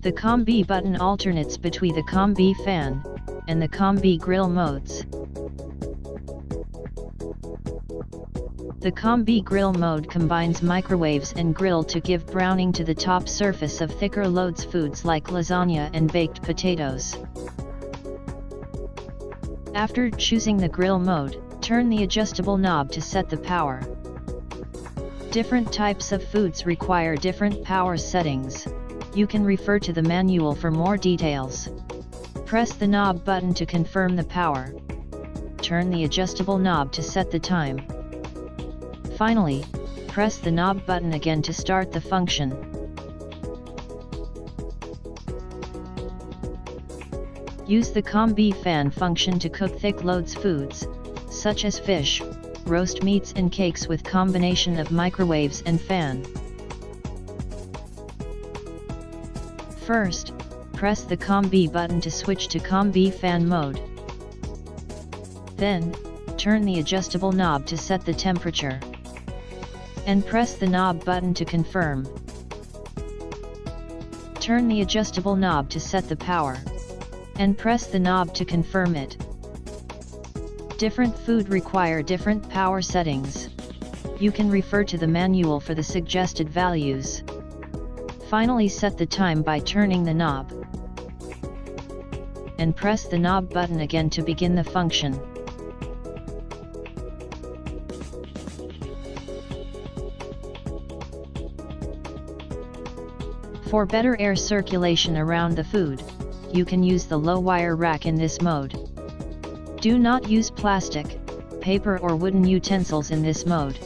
The Combi button alternates between the Combi Fan and the Combi Grill modes. The Combi Grill mode combines microwaves and grill to give browning to the top surface of thicker loads foods like lasagna and baked potatoes. After choosing the grill mode, turn the adjustable knob to set the power. Different types of foods require different power settings. You can refer to the manual for more details. Press the knob button to confirm the power. Turn the adjustable knob to set the time. Finally, press the knob button again to start the function. Use the Combi Fan function to cook thick loads foods, such as fish, roast meats and cakes with combination of microwaves and fan. First, press the Combi button to switch to Combi Fan mode. Then, turn the adjustable knob to set the temperature. And press the knob button to confirm. Turn the adjustable knob to set the power. And press the knob to confirm it. Different food require different power settings. You can refer to the manual for the suggested values. Finally, set the time by turning the knob. And press the knob button again to begin the function. For better air circulation around the food, you can use the low wire rack in this mode. Do not use plastic, paper or wooden utensils in this mode.